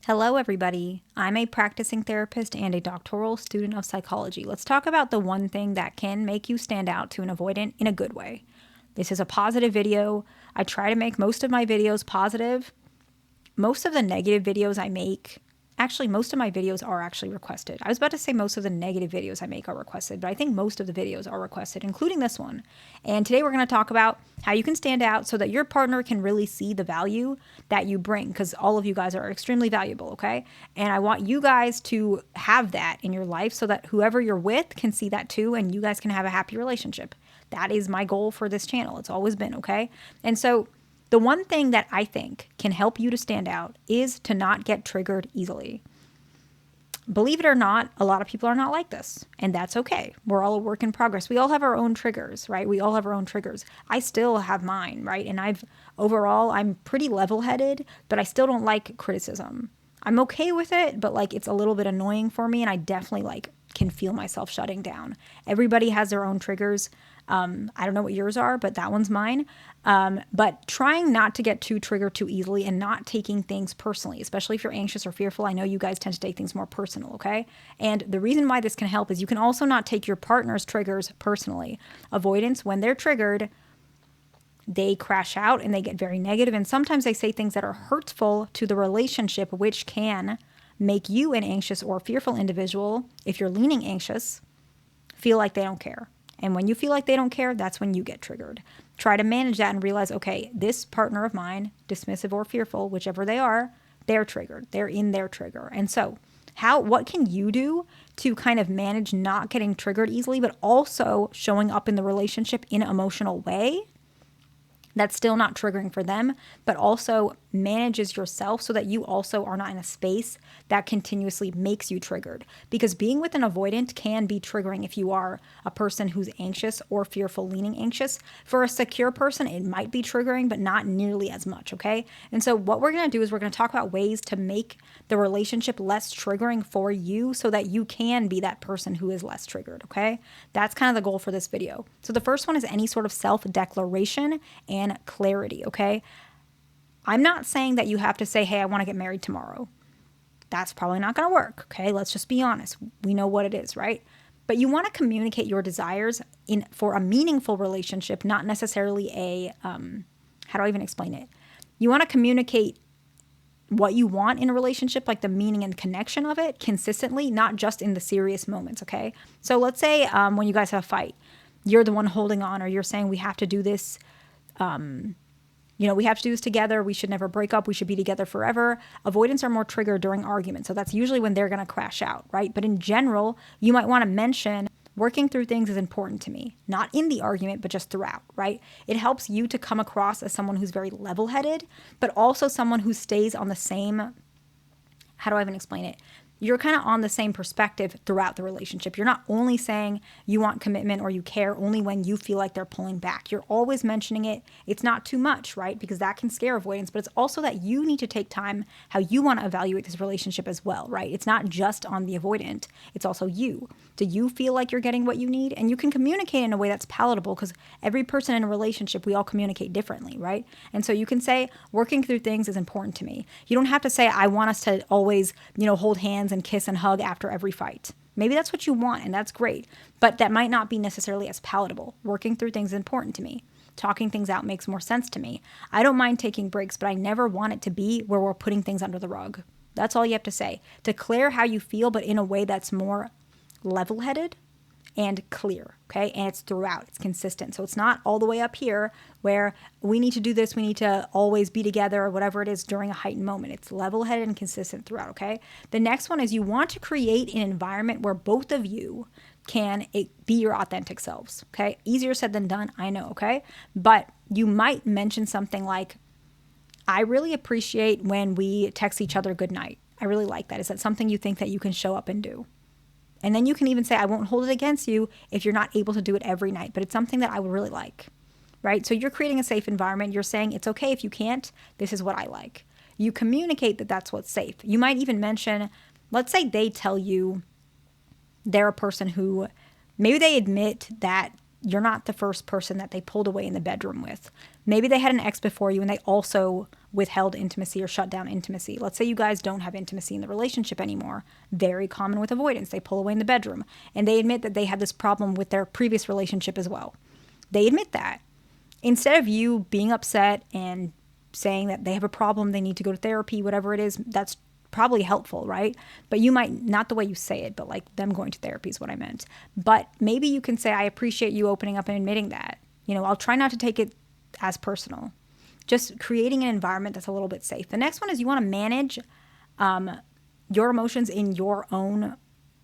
Hello, everybody. I'm a practicing therapist and a doctoral student of psychology. Let's talk about the one thing that can make you stand out to an avoidant in a good way. This is a positive video. I try to make most of my videos positive. Most of the negative videos I make, actually, most of my videos are actually requested. I was about to say most of the negative videos I make are requested, but I think most of the videos are requested, including this one. And today we're going to talk about how you can stand out so that your partner can really see the value that you bring, because all of you guys are extremely valuable, okay? And I want you guys to have that in your life so that whoever you're with can see that too, and you guys can have a happy relationship. That is my goal for this channel. It's always been, okay? And so the one thing that I think can help you to stand out is to not get triggered easily. Believe it or not, a lot of people are not like this, and that's okay. We're all a work in progress. We all have our own triggers, right? We all have our own triggers. I still have mine, right? And I'm pretty level-headed, but I still don't like criticism. I'm okay with it, but it's a little bit annoying for me, and I definitely can feel myself shutting down. Everybody has their own triggers. I don't know what yours are, but that one's mine. But trying not to get too triggered too easily and not taking things personally, especially if you're anxious or fearful. I know you guys tend to take things more personal, okay? And the reason why this can help is you can also not take your partner's triggers personally. Avoidants, when they're triggered, they crash out and they get very negative, and sometimes they say things that are hurtful to the relationship, which can make you, an anxious or fearful individual, if you're leaning anxious, feel like they don't care. And when you feel like they don't care, that's when you get triggered. Try to manage that and realize, okay, this partner of mine, dismissive or fearful, whichever they are, they're triggered. They're in their trigger. And so what can you do to kind of manage not getting triggered easily, but also showing up in the relationship in an emotional way that's still not triggering for them, but also manages yourself so that you also are not in a space that continuously makes you triggered? Because being with an avoidant can be triggering if you are a person who's anxious or fearful, leaning anxious. For a secure person, it might be triggering, but not nearly as much, okay? And so what we're going to do is we're going to talk about ways to make the relationship less triggering for you so that you can be that person who is less triggered, okay? That's kind of the goal for this video. So the first one is any sort of self-declaration and clarity, okay? I'm not saying that you have to say, hey, I want to get married tomorrow. That's probably not going to work, okay? Let's just be honest. We know what it is, right? But you want to communicate your desires for a meaningful relationship, not necessarily how do I even explain it? You want to communicate what you want in a relationship, like the meaning and connection of it consistently, not just in the serious moments, okay? So let's say when you guys have a fight, you're the one holding on, or you're saying we have to do this, we have to do this together. We should never break up. We should be together forever. Avoidants are more triggered during arguments. So that's usually when they're going to crash out, right? But in general, you might want to mention working through things is important to me, not in the argument, but just throughout, right? It helps you to come across as someone who's very level-headed, but also someone who stays on the same, how do I even explain it? You're kind of on the same perspective throughout the relationship. You're not only saying you want commitment or you care only when you feel like they're pulling back. You're always mentioning it. It's not too much, right? Because that can scare avoidance, but it's also that you need to take time how you want to evaluate this relationship as well, right? It's not just on the avoidant. It's also you. Do you feel like you're getting what you need? And you can communicate in a way that's palatable, because every person in a relationship, we all communicate differently, right? And so you can say, working through things is important to me. You don't have to say, I want us to always, hold hands and kiss and hug after every fight. Maybe that's what you want, and that's great, but that might not be necessarily as palatable. Working through things is important to me. Talking things out makes more sense to me. I don't mind taking breaks, but I never want it to be where we're putting things under the rug. That's all you have to say. Declare how you feel, but in a way that's more level-headed and clear, okay? And it's throughout, it's consistent. So it's not all the way up here where we need to do this, we need to always be together, or whatever it is during a heightened moment. It's level-headed and consistent throughout, okay? The next one is you want to create an environment where both of you can be your authentic selves, okay? Easier said than done, I know, okay? But you might mention something like, I really appreciate when we text each other good night. I really like that. Is that something you think that you can show up and do? And then you can even say, I won't hold it against you if you're not able to do it every night, but it's something that I would really like, right? So you're creating a safe environment. You're saying, it's okay if you can't. This is what I like. You communicate that that's what's safe. You might even mention, let's say they tell you they're a person who, maybe they admit that you're not the first person that they pulled away in the bedroom with. Maybe they had an ex before you and they also withheld intimacy or shut down intimacy. Let's say you guys don't have intimacy in the relationship anymore. Very common with avoidance. They pull away in the bedroom and they admit that they had this problem with their previous relationship as well. They admit that. Instead of you being upset and saying that they have a problem, they need to go to therapy, whatever it is, that's probably helpful, right? But you might, not the way you say it, but like them going to therapy is what I meant. But maybe you can say, I appreciate you opening up and admitting that. I'll try not to take it as personal. Just creating an environment that's a little bit safe. The next one is you want to manage your emotions in your own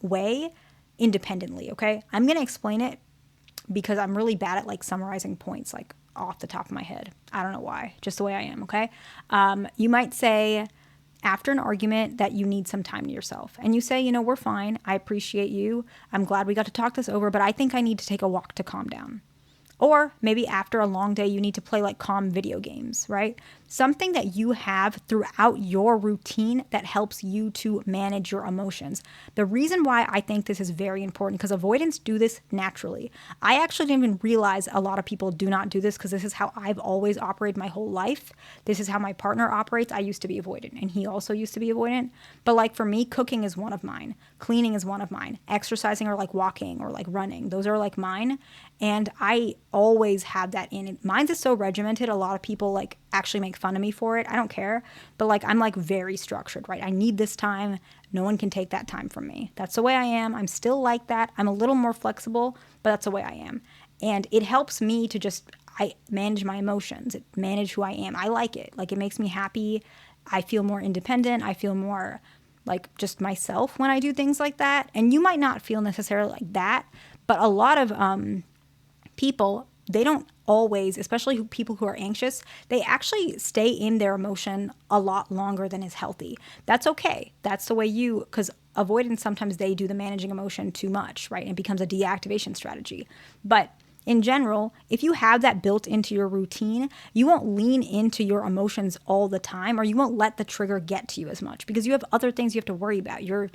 way independently, okay? I'm going to explain it because I'm really bad at like summarizing points like off the top of my head. I don't know why, just the way I am, okay? You might say, after an argument, that you need some time to yourself. And you say, we're fine. I appreciate you. I'm glad we got to talk this over, but I think I need to take a walk to calm down. Or maybe after a long day, you need to play like calm video games, right? Something that you have throughout your routine that helps you to manage your emotions. The reason why I think this is very important, because avoidants do this naturally. I actually didn't even realize a lot of people do not do this because this is how I've always operated my whole life. This is how my partner operates. I used to be avoidant and he also used to be avoidant. But like for me, cooking is one of mine. Cleaning is one of mine. Exercising or like walking or like running. Those are like mine. And I always have that in it. Mine's is so regimented. A lot of people like actually make fun of me for it. I don't care. But like, I'm like very structured, right? I need this time. No one can take that time from me. That's the way I am. I'm still like that. I'm a little more flexible, but that's the way I am. And it helps me to just, I manage my emotions, manage who I am. I like it. Like it makes me happy. I feel more independent. I feel more like just myself when I do things like that. And you might not feel necessarily like that, but a lot of people, they don't always, especially people who are anxious, they actually stay in their emotion a lot longer than is healthy. That's okay. That's the way because avoidance, sometimes they do the managing emotion too much, right? And it becomes a deactivation strategy. But in general, if you have that built into your routine, you won't lean into your emotions all the time, or you won't let the trigger get to you as much because you have other things you have to worry about. You're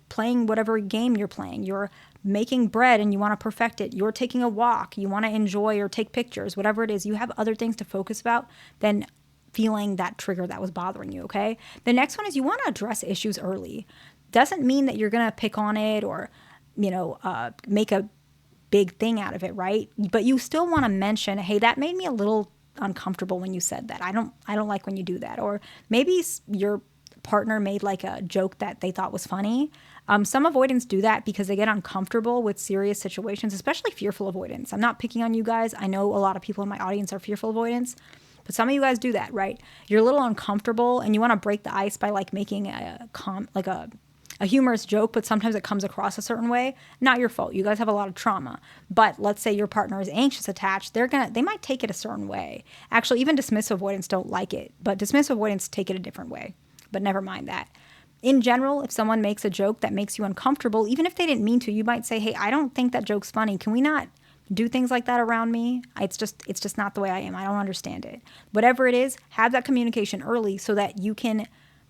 playing whatever game you're playing. You're making bread and you want to perfect it. You're taking a walk. You want to enjoy or take pictures, whatever it is. You have other things to focus about than feeling that trigger that was bothering you, okay? The next one is you want to address issues early. Doesn't mean that you're going to pick on it or, make a big thing out of it, right? But you still want to mention, hey, that made me a little uncomfortable when you said that. I don't like when you do that. Or maybe your partner made like a joke that they thought was funny. Some avoidants do that because they get uncomfortable with serious situations, especially fearful avoidance. I'm not picking on you guys. I know a lot of people in my audience are fearful avoidants, but some of you guys do that, right? You're a little uncomfortable and you want to break the ice by like making a humorous joke, but sometimes it comes across a certain way. Not your fault. You guys have a lot of trauma. But let's say your partner is anxious attached. They might take it a certain way. Actually, even dismissive avoidants don't like it, but dismissive avoidants take it a different way. But never mind that. In general, if someone makes a joke that makes you uncomfortable, even if they didn't mean to, you might say, hey, I don't think that joke's funny. Can we not do things like that around me? It's just not the way I am. I don't understand it. Whatever it is, have that communication early so that you can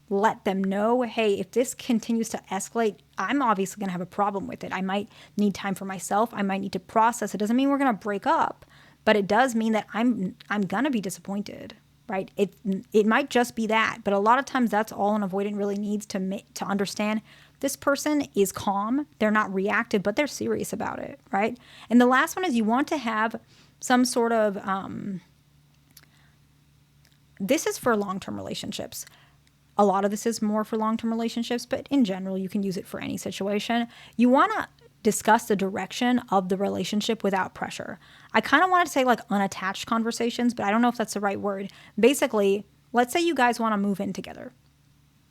let them know, hey, if this continues to escalate, I'm obviously going to have a problem with it. I might need time for myself. I might need to process. It doesn't mean we're going to break up, but it does mean that I'm going to be disappointed. Right? It might just be that, but a lot of times that's all an avoidant really needs to understand. This person is calm, they're not reactive, but they're serious about it, right? And the last one is you want to have some sort of, this is for long-term relationships. A lot of this is more for long-term relationships, but in general, you can use it for any situation. You want to discuss the direction of the relationship without pressure. I kind of want to say like unattached conversations, but I don't know if that's the right word. Basically, let's say you guys want to move in together.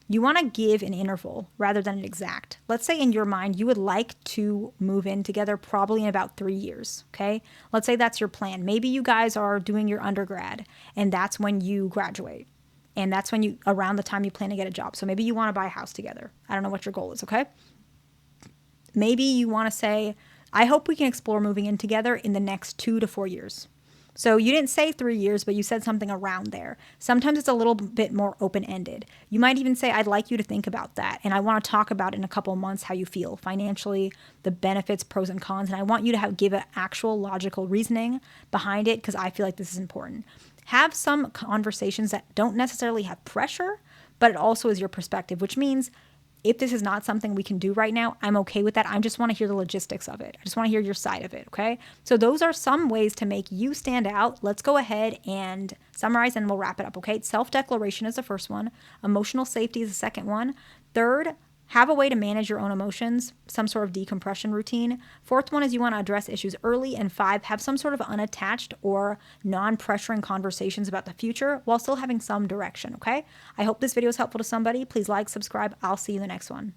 You want to give an interval rather than an exact. Let's say in your mind, you would like to move in together probably in about 3 years, okay? Let's say that's your plan. Maybe you guys are doing your undergrad and that's when you graduate. And that's when around the time you plan to get a job. So maybe you want to buy a house together. I don't know what your goal is, okay? Maybe you want to say, I hope we can explore moving in together in the next 2 to 4 years. So you didn't say 3 years, but you said something around there. Sometimes it's a little bit more open-ended. You might even say, I'd like you to think about that. And I want to talk about in a couple of months how you feel financially, the benefits, pros and cons. And I want you to give an actual logical reasoning behind it because I feel like this is important. Have some conversations that don't necessarily have pressure, but it also is your perspective, which means if this is not something we can do right now, I'm okay with that. I just want to hear the logistics of it. I just want to hear your side of it, okay? So those are some ways to make you stand out. Let's go ahead and summarize and we'll wrap it up, okay? Self-declaration is the first one. Emotional safety is the second one. Third, have a way to manage your own emotions, some sort of decompression routine. Fourth one is you want to address issues early. And 5, have some sort of unattached or non-pressuring conversations about the future while still having some direction, okay? I hope this video is helpful to somebody. Please like, subscribe. I'll see you in the next one.